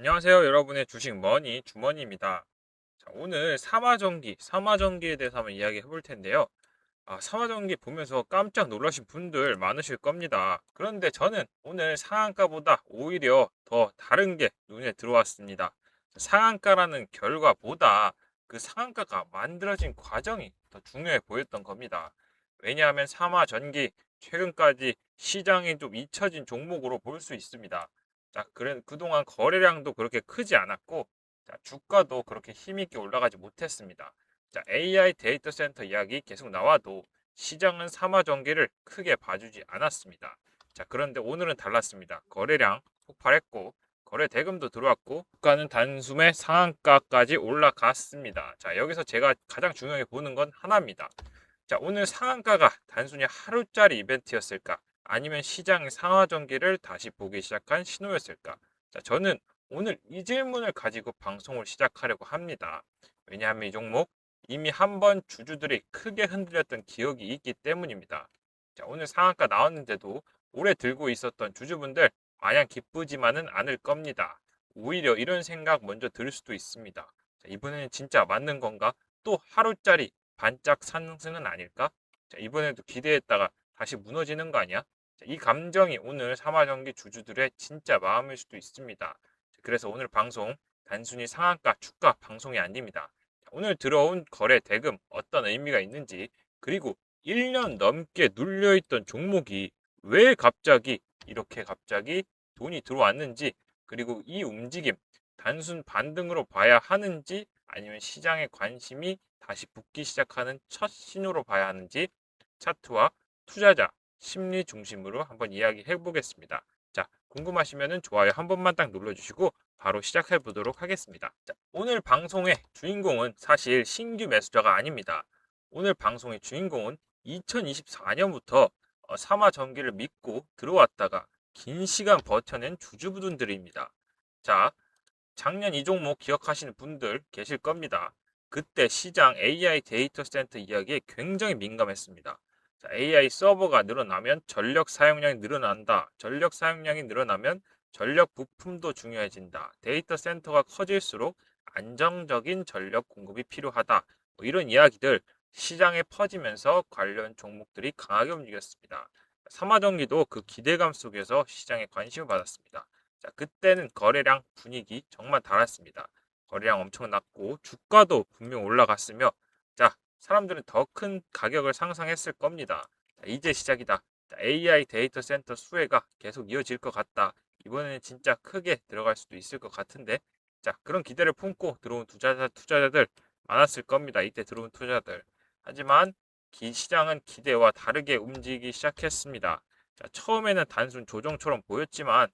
안녕하세요. 여러분의 주식 머니 주머니입니다. 자, 오늘 삼화전기에 대해서 한번 이야기해 볼 텐데요. 삼화전기 보면서 깜짝 놀라신 분들 많으실 겁니다. 그런데 저는 오늘 상한가보다 오히려 더 다른 게 눈에 들어왔습니다. 상한가라는 결과보다 그 상한가가 만들어진 과정이 더 중요해 보였던 겁니다. 왜냐하면 삼화전기 최근까지 시장이 좀 잊혀진 종목으로 볼 수 있습니다. 자, 그동안 거래량도 그렇게 크지 않았고, 자, 주가도 그렇게 힘있게 올라가지 못했습니다. 자, AI 데이터 센터 이야기 계속 나와도 시장은 삼화전기를 크게 봐주지 않았습니다. 자, 그런데 오늘은 달랐습니다. 거래량 폭발했고, 거래 대금도 들어왔고, 주가는 단숨에 상한가까지 올라갔습니다. 자, 여기서 제가 가장 중요하게 보는 건 하나입니다. 자, 오늘 상한가가 단순히 하루짜리 이벤트였을까? 아니면 시장 상하전기를 다시 보기 시작한 신호였을까? 자, 저는 오늘 이 질문을 가지고 방송을 시작하려고 합니다. 왜냐하면 이 종목 이미 한번 주주들이 크게 흔들렸던 기억이 있기 때문입니다. 자, 오늘 상한가 나왔는데도 오래 들고 있었던 주주분들 마냥 기쁘지만은 않을 겁니다. 오히려 이런 생각 먼저 들 수도 있습니다. 자, 이번에는 진짜 맞는 건가? 또 하루짜리 반짝 상승은 아닐까? 자, 이번에도 기대했다가 다시 무너지는 거 아니야? 자, 이 감정이 오늘 삼화전기 주주들의 진짜 마음일 수도 있습니다. 자, 그래서 오늘 방송 단순히 상한가 주가 방송이 아닙니다. 자, 오늘 들어온 거래 대금 어떤 의미가 있는지, 그리고 1년 넘게 눌려있던 종목이 왜 갑자기 돈이 들어왔는지, 그리고 이 움직임 단순 반등으로 봐야 하는지 아니면 시장의 관심이 다시 붙기 시작하는 첫 신호로 봐야 하는지, 차트와 투자자 심리 중심으로 한번 이야기해 보겠습니다. 자, 궁금하시면 좋아요 한 번만 딱 눌러주시고 바로 시작해 보도록 하겠습니다. 자, 오늘 방송의 주인공은 사실 신규 매수자가 아닙니다. 오늘 방송의 주인공은 2024년부터 삼화전기를 믿고 들어왔다가 긴 시간 버텨낸 주주분들입니다. 자, 작년 이 종목 기억하시는 분들 계실 겁니다. 그때 시장 AI 데이터 센터 이야기에 굉장히 민감했습니다. 자, AI 서버가 늘어나면 전력 사용량이 늘어난다. 전력 사용량이 늘어나면 전력 부품도 중요해진다. 데이터 센터가 커질수록 안정적인 전력 공급이 필요하다. 뭐 이런 이야기들 시장에 퍼지면서 관련 종목들이 강하게 움직였습니다. 삼화전기도 그 기대감 속에서 시장에 관심을 받았습니다. 자, 그때는 거래량 분위기 정말 달랐습니다. 거래량 엄청 났고 주가도 분명 올라갔으며, 자, 사람들은 더 큰 가격을 상상했을 겁니다. 자, 이제 시작이다. 자, AI 데이터 센터 수혜가 계속 이어질 것 같다. 이번에는 진짜 크게 들어갈 수도 있을 것 같은데, 자, 그런 기대를 품고 들어온 투자자들 많았을 겁니다. 이때 들어온 투자들. 하지만 시장은 기대와 다르게 움직이기 시작했습니다. 자, 처음에는 단순 조정처럼 보였지만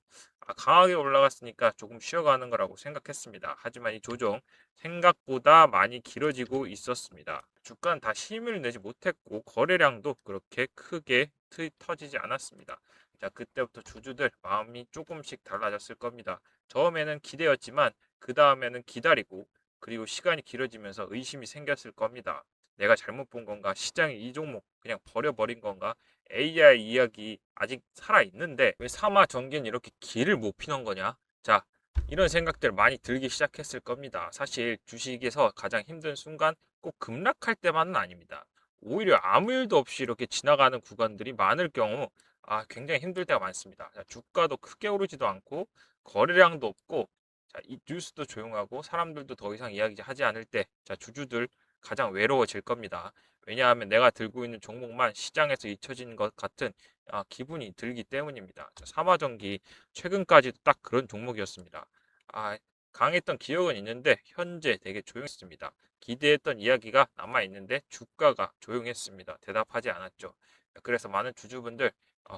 강하게 올라갔으니까 조금 쉬어가는 거라고 생각했습니다. 하지만 이 조정 생각보다 많이 길어지고 있었습니다. 주가는 다시 힘을 내지 못했고 거래량도 그렇게 크게 터지지 않았습니다. 자, 그때부터 주주들 마음이 조금씩 달라졌을 겁니다. 처음에는 기대였지만 그 다음에는 기다리고, 그리고 시간이 길어지면서 의심이 생겼을 겁니다. 내가 잘못 본 건가? 시장이 이 종목 그냥 버려버린 건가? AI 이야기 아직 살아있는데 왜 사마 전기는 이렇게 길을 못 피는 거냐? 자, 이런 생각들 많이 들기 시작했을 겁니다. 사실 주식에서 가장 힘든 순간 꼭 급락할 때만은 아닙니다. 오히려 아무 일도 없이 이렇게 지나가는 구간들이 많을 경우 굉장히 힘들 때가 많습니다. 자, 주가도 크게 오르지도 않고 거래량도 없고, 자, 이 뉴스도 조용하고 사람들도 더 이상 이야기하지 않을 때, 자, 주주들 가장 외로워질 겁니다. 왜냐하면 내가 들고 있는 종목만 시장에서 잊혀진 것 같은 기분이 들기 때문입니다. 삼화전기 최근까지도 딱 그런 종목이었습니다. 아, 강했던 기억은 있는데 현재 되게 조용했습니다. 기대했던 이야기가 남아 있는데 주가가 조용했습니다. 대답하지 않았죠. 그래서 많은 주주분들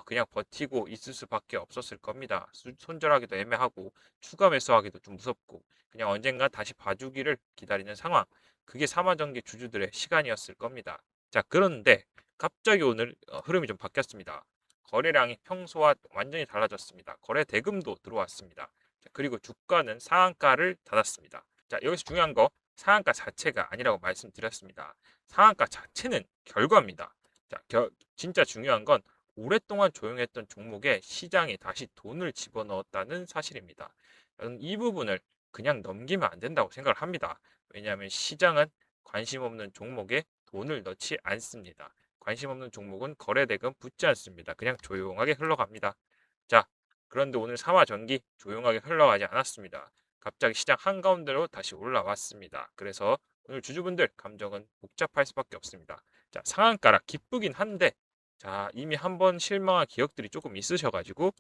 그냥 버티고 있을 수밖에 없었을 겁니다. 손절하기도 애매하고 추가 매수하기도 좀 무섭고 그냥 언젠가 다시 봐주기를 기다리는 상황. 그게 삼화전기 주주들의 시간이었을 겁니다. 자, 그런데 갑자기 오늘 흐름이 좀 바뀌었습니다. 거래량이 평소와 완전히 달라졌습니다. 거래 대금도 들어왔습니다. 자, 그리고 주가는 상한가를 닫았습니다. 자, 여기서 중요한 거 상한가 자체가 아니라고 말씀드렸습니다. 상한가 자체는 결과입니다. 자, 진짜 중요한 건 오랫동안 조용했던 종목에 시장이 다시 돈을 집어넣었다는 사실입니다. 저는 이 부분을 그냥 넘기면 안 된다고 생각을 합니다. 왜냐하면 시장은 관심 없는 종목에 돈을 넣지 않습니다. 관심 없는 종목은 거래대금 붙지 않습니다. 그냥 조용하게 흘러갑니다. 자, 그런데 오늘 삼화전기 조용하게 흘러가지 않았습니다. 갑자기 시장 한가운데로 다시 올라왔습니다. 그래서 오늘 주주분들 감정은 복잡할 수밖에 없습니다. 자, 상한가라 기쁘긴 한데 자, 이미 한번 실망한 기억들이 조금 있으셔가지고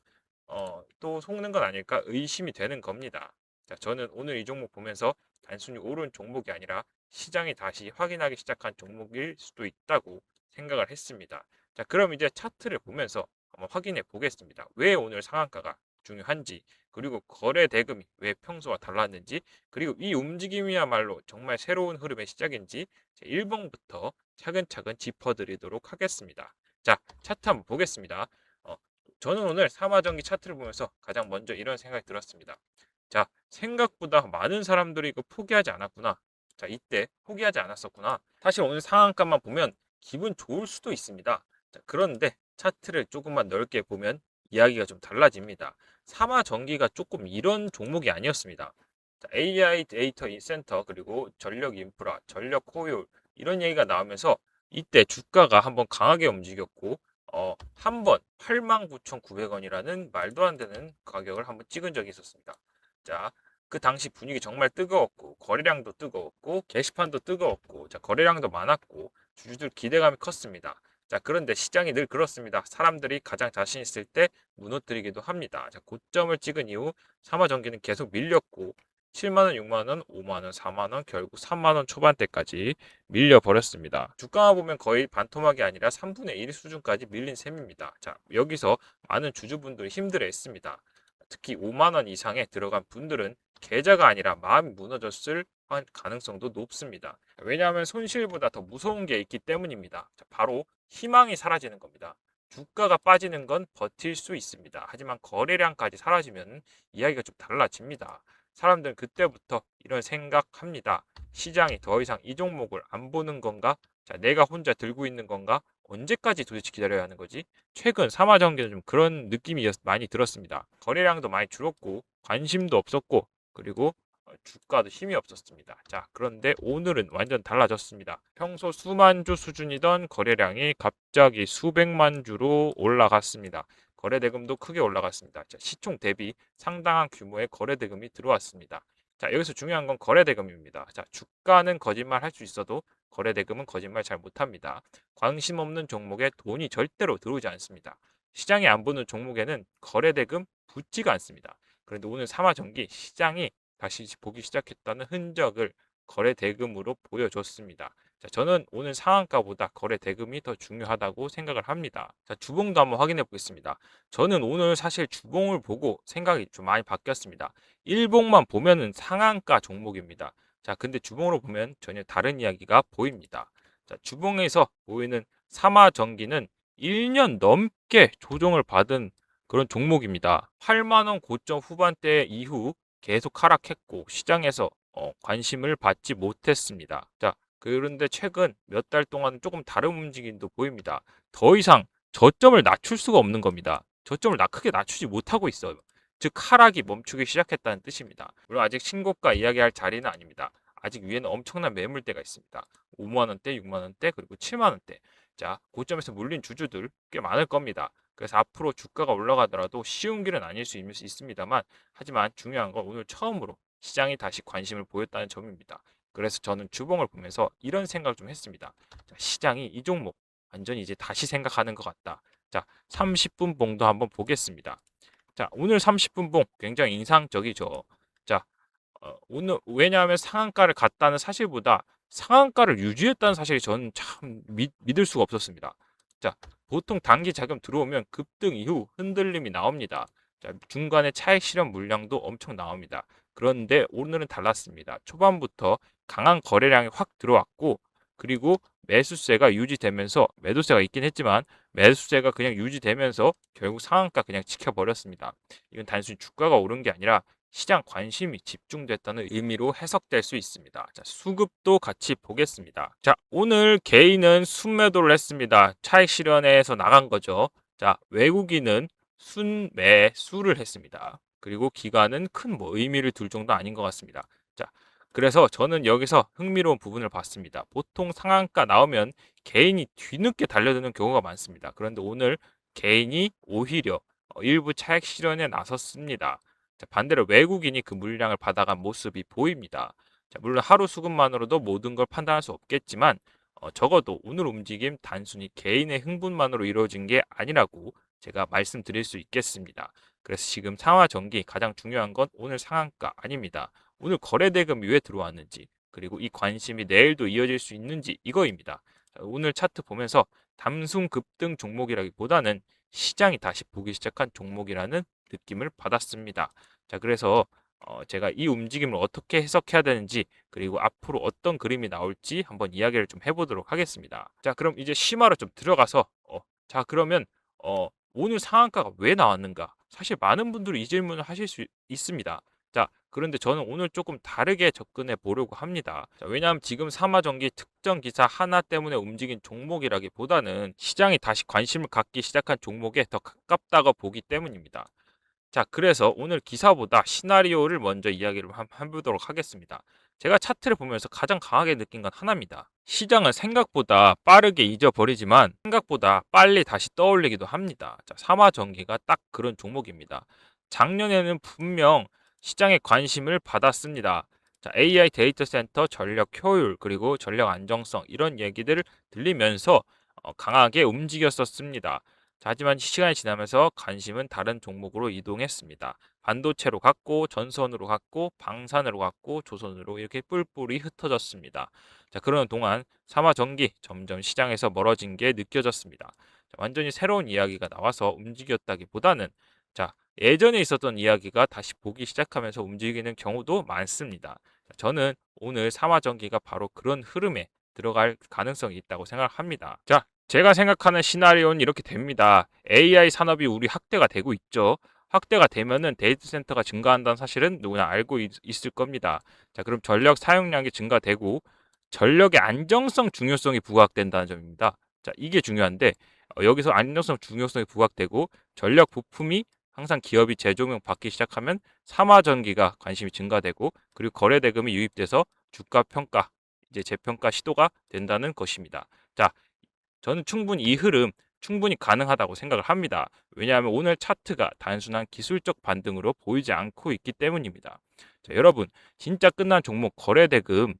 또 속는 건 아닐까 의심이 되는 겁니다. 자, 저는 오늘 이 종목 보면서 단순히 오른 종목이 아니라 시장이 다시 확인하기 시작한 종목일 수도 있다고 생각을 했습니다. 자, 그럼 이제 차트를 보면서 한번 확인해 보겠습니다. 왜 오늘 상한가가 중요한지, 그리고 거래 대금이 왜 평소와 달랐는지, 그리고 이 움직임이야말로 정말 새로운 흐름의 시작인지 1번부터 차근차근 짚어드리도록 하겠습니다. 자, 차트 한번 보겠습니다. 어, 저는 오늘 삼화전기 차트를 보면서 가장 먼저 이런 생각이 들었습니다. 자, 생각보다 많은 사람들이 이거 포기하지 않았구나. 자, 이때 포기하지 않았었구나. 사실 오늘 상한가만 보면 기분 좋을 수도 있습니다. 자, 그런데 차트를 조금만 넓게 보면 이야기가 좀 달라집니다. 삼화전기가 조금 이런 종목이 아니었습니다. 자, AI 데이터 센터 그리고 전력 인프라, 전력 효율 이런 얘기가 나오면서 이때 주가가 한번 강하게 움직였고 한 번 89,900원이라는 말도 안 되는 가격을 한번 찍은 적이 있었습니다. 자, 그 당시 분위기 정말 뜨거웠고 거래량도 뜨거웠고 게시판도 뜨거웠고 자, 거래량도 많았고 주주들 기대감이 컸습니다. 자, 그런데 시장이 늘 그렇습니다. 사람들이 가장 자신 있을 때 무너뜨리기도 합니다. 자, 고점을 찍은 이후 삼화전기는 계속 밀렸고 7만원, 6만원, 5만원, 4만원, 결국 3만원 초반대까지 밀려버렸습니다. 주가만 보면 거의 반토막이 아니라 3분의 1 수준까지 밀린 셈입니다. 자, 여기서 많은 주주분들이 힘들어했습니다. 특히 5만원 이상에 들어간 분들은 계좌가 아니라 마음이 무너졌을 가능성도 높습니다. 왜냐하면 손실보다 더 무서운 게 있기 때문입니다. 자, 바로 희망이 사라지는 겁니다. 주가가 빠지는 건 버틸 수 있습니다. 하지만 거래량까지 사라지면 이야기가 좀 달라집니다. 사람들은 그때부터 이런 생각합니다. 시장이 더 이상 이 종목을 안 보는 건가? 자, 내가 혼자 들고 있는 건가? 언제까지 도대체 기다려야 하는 거지? 최근 삼화전기는 좀 그런 느낌이 많이 들었습니다. 거래량도 많이 줄었고 관심도 없었고 그리고 주가도 힘이 없었습니다. 자, 그런데 오늘은 완전 달라졌습니다. 평소 수만 주 수준이던 거래량이 갑자기 수백만 주로 올라갔습니다. 거래 대금도 크게 올라갔습니다. 자, 시총 대비 상당한 규모의 거래 대금이 들어왔습니다. 자, 여기서 중요한 건 거래 대금입니다. 자, 주가는 거짓말 할 수 있어도 거래 대금은 거짓말 잘 못합니다. 관심 없는 종목에 돈이 절대로 들어오지 않습니다. 시장이 안 보는 종목에는 거래 대금 붙지가 않습니다. 그런데 오늘 삼화전기 시장이 다시 보기 시작했다는 흔적을 거래 대금으로 보여줬습니다. 자, 저는 오늘 상한가보다 거래 대금이 더 중요하다고 생각을 합니다. 자, 주봉도 한번 확인해 보겠습니다. 저는 오늘 사실 주봉을 보고 생각이 좀 많이 바뀌었습니다. 일봉만 보면은 상한가 종목입니다. 자, 근데 주봉으로 보면 전혀 다른 이야기가 보입니다. 자, 주봉에서 보이는 삼화전기는 1년 넘게 조정을 받은 그런 종목입니다. 8만 원 고점 후반대 이후 계속 하락했고 시장에서 관심을 받지 못했습니다. 자, 그런데 최근 몇 달 동안 조금 다른 움직임도 보입니다. 더 이상 저점을 낮출 수가 없는 겁니다. 저점을 크게 낮추지 못하고 있어요. 즉 하락이 멈추기 시작했다는 뜻입니다. 물론 아직 신고가 이야기할 자리는 아닙니다. 아직 위에는 엄청난 매물대가 있습니다. 5만 원대, 6만 원대, 그리고 7만 원대. 자, 고점에서 물린 주주들 꽤 많을 겁니다. 그래서 앞으로 주가가 올라가더라도 쉬운 길은 아닐 수 있습니다만 하지만 중요한 건 오늘 처음으로 시장이 다시 관심을 보였다는 점입니다. 그래서 저는 주봉을 보면서 이런 생각을 좀 했습니다. 자, 시장이 이 종목 완전히 이제 다시 생각하는 것 같다. 자, 30분 봉도 한번 보겠습니다. 자, 오늘 30분 봉 굉장히 인상적이죠. 자, 오늘 왜냐하면 상한가를 갔다는 사실보다 상한가를 유지했다는 사실이 저는 참 믿을 수가 없었습니다. 자, 보통 단기 자금 들어오면 급등 이후 흔들림이 나옵니다. 자, 중간에 차익 실현 물량도 엄청 나옵니다. 그런데 오늘은 달랐습니다. 초반부터 강한 거래량이 확 들어왔고 그리고 매수세가 유지되면서 매도세가 있긴 했지만 매수세가 그냥 유지되면서 결국 상한가 그냥 지켜버렸습니다. 이건 단순히 주가가 오른 게 아니라 시장 관심이 집중됐다는 의미로 해석될 수 있습니다. 자, 수급도 같이 보겠습니다. 자, 오늘 개인은 순매도를 했습니다. 차익 실현에서 나간 거죠. 자, 외국인은 순매수를 했습니다. 그리고 기간은 큰 뭐 의미를 둘 정도 아닌 것 같습니다. 자, 그래서 저는 여기서 흥미로운 부분을 봤습니다. 보통 상한가 나오면 개인이 뒤늦게 달려드는 경우가 많습니다. 그런데 오늘 개인이 오히려 일부 차익 실현에 나섰습니다. 자, 반대로 외국인이 그 물량을 받아간 모습이 보입니다. 자, 물론 하루 수급만으로도 모든 걸 판단할 수 없겠지만 적어도 오늘 움직임 단순히 개인의 흥분만으로 이루어진 게 아니라고 제가 말씀드릴 수 있겠습니다. 그래서 지금 상하 전기 가장 중요한 건 오늘 상한가 아닙니다. 오늘 거래 대금이 왜 들어왔는지, 그리고 이 관심이 내일도 이어질 수 있는지 이거입니다. 자, 오늘 차트 보면서 담숭 급등 종목이라기보다는 시장이 다시 보기 시작한 종목이라는 느낌을 받았습니다. 자, 그래서 제가 이 움직임을 어떻게 해석해야 되는지, 그리고 앞으로 어떤 그림이 나올지 한번 이야기를 좀 해보도록 하겠습니다. 자, 그럼 이제 심화로 좀 들어가서 자, 그러면 오늘 상한가가 왜 나왔는가? 사실 많은 분들이 이 질문을 하실 수 있습니다. 자, 그런데 저는 오늘 조금 다르게 접근해 보려고 합니다. 자, 왜냐하면 지금 삼화전기 특정 기사 하나 때문에 움직인 종목이라기보다는 시장이 다시 관심을 갖기 시작한 종목에 더 가깝다고 보기 때문입니다. 자, 그래서 오늘 기사보다 시나리오를 먼저 이야기를 해보도록 하겠습니다. 제가 차트를 보면서 가장 강하게 느낀 건 하나입니다. 시장은 생각보다 빠르게 잊어버리지만 생각보다 빨리 다시 떠올리기도 합니다. 자, 삼화전기가 딱 그런 종목입니다. 작년에는 분명 시장의 관심을 받았습니다. 자, AI 데이터 센터 전력 효율 그리고 전력 안정성 이런 얘기들을 들리면서 강하게 움직였었습니다. 자, 하지만 시간이 지나면서 관심은 다른 종목으로 이동했습니다. 반도체로 갔고 전선으로 갔고 방산으로 갔고 조선으로 이렇게 뿔뿔이 흩어졌습니다. 자, 그러는 동안 삼화전기 점점 시장에서 멀어진 게 느껴졌습니다. 자, 완전히 새로운 이야기가 나와서 움직였다기보다는 자, 예전에 있었던 이야기가 다시 보기 시작하면서 움직이는 경우도 많습니다. 자, 저는 오늘 삼화전기가 바로 그런 흐름에 들어갈 가능성이 있다고 생각합니다. 자, 제가 생각하는 시나리오는 이렇게 됩니다. AI 산업이 우리 확대가 되고 있죠. 확대가 되면은 데이터 센터가 증가한다는 사실은 누구나 알고 있을 겁니다. 자, 그럼 전력 사용량이 증가되고 전력의 안정성 중요성이 부각된다는 점입니다. 자, 이게 중요한데 여기서 안정성 중요성이 부각되고 전력 부품이 항상 기업이 재조명 받기 시작하면 삼화전기가 관심이 증가되고 그리고 거래 대금이 유입돼서 주가 평가, 이제 재평가 시도가 된다는 것입니다. 자, 저는 충분히 이 흐름 충분히 가능하다고 생각을 합니다. 왜냐하면 오늘 차트가 단순한 기술적 반등으로 보이지 않고 있기 때문입니다. 자, 여러분, 진짜 끝난 종목 거래 대금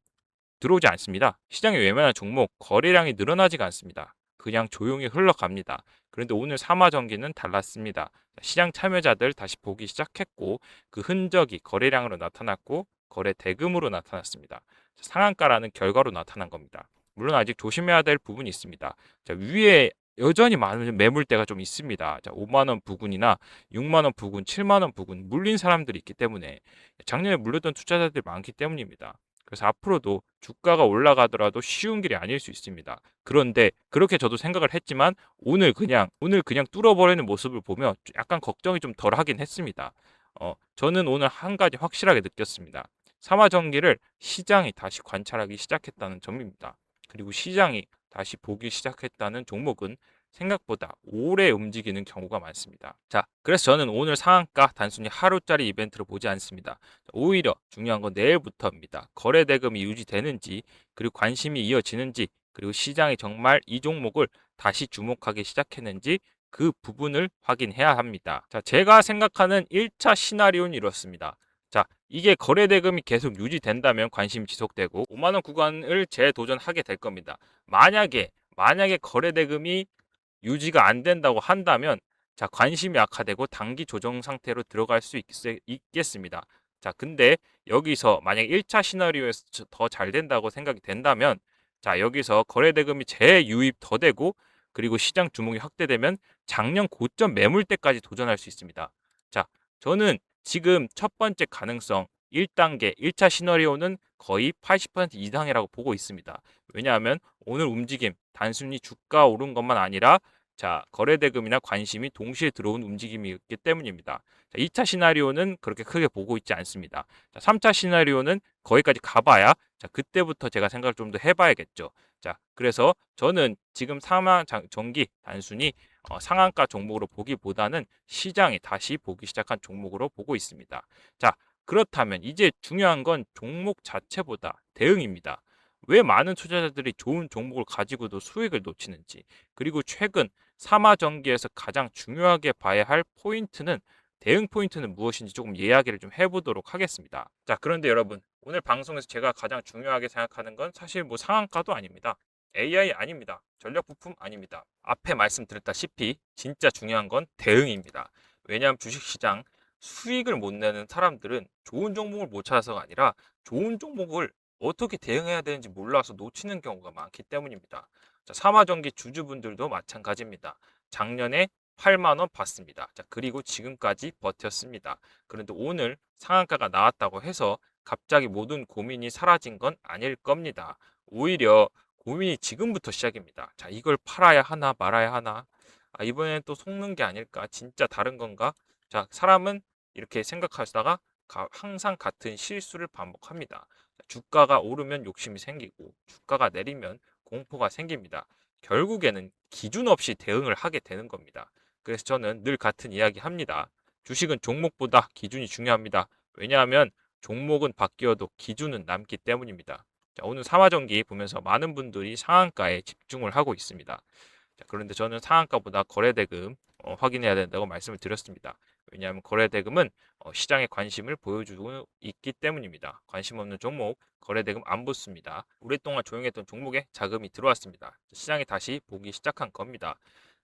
들어오지 않습니다. 시장에 외면한 종목 거래량이 늘어나지가 않습니다. 그냥 조용히 흘러갑니다. 그런데 오늘 삼화전기는 달랐습니다. 시장 참여자들 다시 보기 시작했고 그 흔적이 거래량으로 나타났고 거래 대금으로 나타났습니다. 상한가라는 결과로 나타난 겁니다. 물론 아직 조심해야 될 부분이 있습니다. 자, 위에 여전히 많은 매물대가 좀 있습니다. 자, 5만 원 부근이나 6만 원 부근, 7만 원 부근 물린 사람들이 있기 때문에 작년에 물렸던 투자자들이 많기 때문입니다. 그래서 앞으로도 주가가 올라가더라도 쉬운 길이 아닐 수 있습니다. 그런데 그렇게 저도 생각을 했지만 오늘 그냥 뚫어버리는 모습을 보면 약간 걱정이 좀 덜하긴 했습니다. 저는 오늘 한 가지 확실하게 느꼈습니다. 삼화전기를 시장이 다시 관찰하기 시작했다는 점입니다. 그리고 시장이 다시 보기 시작했다는 종목은 생각보다 오래 움직이는 경우가 많습니다. 자, 그래서 저는 오늘 상한가 단순히 하루짜리 이벤트로 보지 않습니다. 오히려 중요한 건 내일부터입니다. 거래 대금이 유지되는지, 그리고 관심이 이어지는지, 그리고 시장이 정말 이 종목을 다시 주목하기 시작했는지 그 부분을 확인해야 합니다. 자, 제가 생각하는 1차 시나리오는 이렇습니다. 자, 이게 거래 대금이 계속 유지된다면 관심이 지속되고 5만 원 구간을 재도전하게 될 겁니다. 만약에 거래 대금이 유지가 안 된다고 한다면 자, 관심이 악화되고 단기 조정 상태로 들어갈 수 있겠습니다. 자, 근데 여기서 만약 1차 시나리오에서 더 잘 된다고 생각이 된다면 자, 여기서 거래 대금이 재유입 더 되고 그리고 시장 주목이 확대되면 작년 고점 매물대까지 도전할 수 있습니다. 자, 저는 지금 첫 번째 가능성 1단계 1차 시나리오는 거의 80% 이상이라고 보고 있습니다. 왜냐하면 오늘 움직임 단순히 주가 오른 것만 아니라 자, 거래 대금이나 관심이 동시에 들어온 움직임이었기 때문입니다. 자, 2차 시나리오는 그렇게 크게 보고 있지 않습니다. 자, 3차 시나리오는 거기까지 가봐야 자, 그때부터 제가 생각을 좀 더 해봐야겠죠. 자, 그래서 저는 지금 삼화 전기 단순히 상한가 종목으로 보기보다는 시장이 다시 보기 시작한 종목으로 보고 있습니다. 자, 그렇다면 이제 중요한 건 종목 자체보다 대응입니다. 왜 많은 투자자들이 좋은 종목을 가지고도 수익을 놓치는지, 그리고 최근 삼화전기에서 가장 중요하게 봐야 할 포인트는 대응 포인트는 무엇인지 조금 이야기를 좀 해보도록 하겠습니다. 자, 그런데 여러분, 오늘 방송에서 제가 가장 중요하게 생각하는 건 사실 뭐 상한가도 아닙니다. AI 아닙니다. 전력 부품 아닙니다. 앞에 말씀드렸다시피 진짜 중요한 건 대응입니다. 왜냐하면 주식시장 수익을 못 내는 사람들은 좋은 종목을 못 찾아서가 아니라 좋은 종목을 어떻게 대응해야 되는지 몰라서 놓치는 경우가 많기 때문입니다. 자, 삼화전기 주주분들도 마찬가지입니다. 작년에 8만 원 받습니다. 자, 그리고 지금까지 버텼습니다. 그런데 오늘 상한가가 나왔다고 해서 갑자기 모든 고민이 사라진 건 아닐 겁니다. 오히려 고민이 지금부터 시작입니다. 자, 이걸 팔아야 하나 말아야 하나? 아, 이번엔 또 속는 게 아닐까? 진짜 다른 건가? 자, 사람은 이렇게 생각하다가 항상 같은 실수를 반복합니다. 주가가 오르면 욕심이 생기고 주가가 내리면 공포가 생깁니다. 결국에는 기준 없이 대응을 하게 되는 겁니다. 그래서 저는 늘 같은 이야기 합니다. 주식은 종목보다 기준이 중요합니다. 왜냐하면 종목은 바뀌어도 기준은 남기 때문입니다. 자, 오늘 삼화전기 보면서 많은 분들이 상한가에 집중을 하고 있습니다. 자, 그런데 저는 상한가보다 거래대금 확인해야 된다고 말씀을 드렸습니다. 왜냐하면 거래대금은 시장에 관심을 보여주고 있기 때문입니다. 관심 없는 종목 거래대금 안 붙습니다. 오랫동안 조용했던 종목에 자금이 들어왔습니다. 시장이 다시 보기 시작한 겁니다.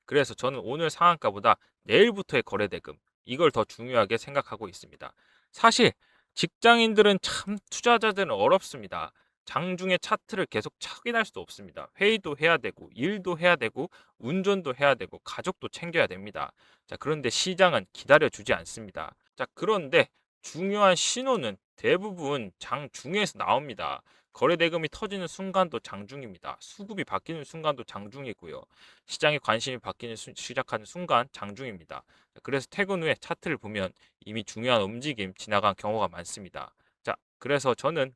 그래서 저는 오늘 상한가보다 내일부터의 거래대금 이걸 더 중요하게 생각하고 있습니다. 사실 직장인들은 참 투자자들은 어렵습니다. 장중에 차트를 계속 확인할 수도 없습니다. 회의도 해야 되고 일도 해야 되고 운전도 해야 되고 가족도 챙겨야 됩니다. 자, 그런데 시장은 기다려주지 않습니다. 자, 그런데 중요한 신호는 대부분 장중에서 나옵니다. 거래대금이 터지는 순간도 장중입니다. 수급이 바뀌는 순간도 장중이고요. 시장의 관심이 바뀌는 시작하는 순간 장중입니다. 그래서 퇴근 후에 차트를 보면 이미 중요한 움직임 지나간 경우가 많습니다. 자, 그래서 저는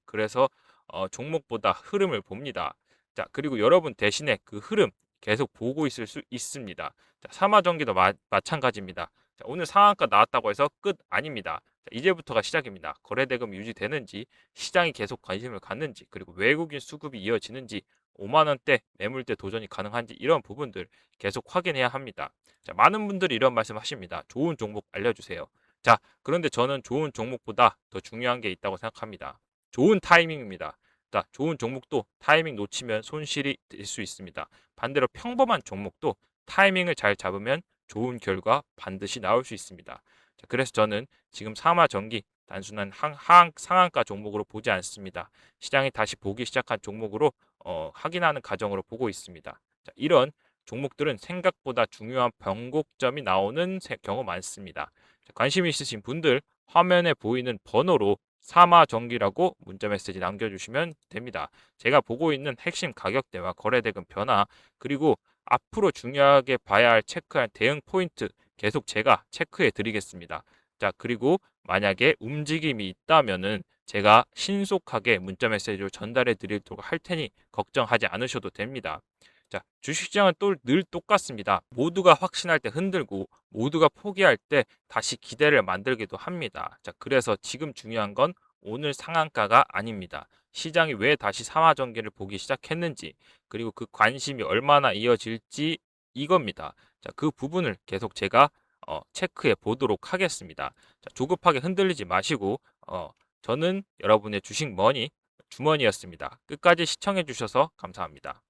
종목보다 흐름을 봅니다. 자, 그리고 여러분 대신에 그 흐름 계속 보고 있을 수 있습니다. 자, 삼화전기도 마찬가지입니다. 자, 오늘 상한가 나왔다고 해서 끝 아닙니다. 자, 이제부터가 시작입니다. 거래대금 유지되는지, 시장이 계속 관심을 갖는지, 그리고 외국인 수급이 이어지는지, 5만 원대 매물대 도전이 가능한지 이런 부분들 계속 확인해야 합니다. 자, 많은 분들이 이런 말씀 하십니다. 좋은 종목 알려주세요. 자, 그런데 저는 좋은 종목보다 더 중요한 게 있다고 생각합니다. 좋은 타이밍입니다. 자, 좋은 종목도 타이밍 놓치면 손실이 될 수 있습니다. 반대로 평범한 종목도 타이밍을 잘 잡으면 좋은 결과 반드시 나올 수 있습니다. 자, 그래서 저는 지금 삼화전기 단순한 상한가 종목으로 보지 않습니다. 시장이 다시 보기 시작한 종목으로 확인하는 과정으로 보고 있습니다. 자, 이런 종목들은 생각보다 중요한 변곡점이 나오는 경우 많습니다. 자, 관심 있으신 분들 화면에 보이는 번호로 삼화전기라고 문자 메시지 남겨주시면 됩니다. 제가 보고 있는 핵심 가격대와 거래대금 변화 그리고 앞으로 중요하게 봐야 할 체크할 대응 포인트 계속 제가 체크해 드리겠습니다. 자, 그리고 만약에 움직임이 있다면은 제가 신속하게 문자 메시지로 전달해 드리도록 할 테니 걱정하지 않으셔도 됩니다. 자, 주식시장은 또 늘 똑같습니다. 모두가 확신할 때 흔들고 모두가 포기할 때 다시 기대를 만들기도 합니다. 자, 그래서 지금 중요한 건 오늘 상한가가 아닙니다. 시장이 왜 다시 삼화전기를 보기 시작했는지 그리고 그 관심이 얼마나 이어질지 이겁니다. 자, 그 부분을 계속 제가 체크해 보도록 하겠습니다. 자, 조급하게 흔들리지 마시고 저는 여러분의 주식 머니 주머니였습니다. 끝까지 시청해 주셔서 감사합니다.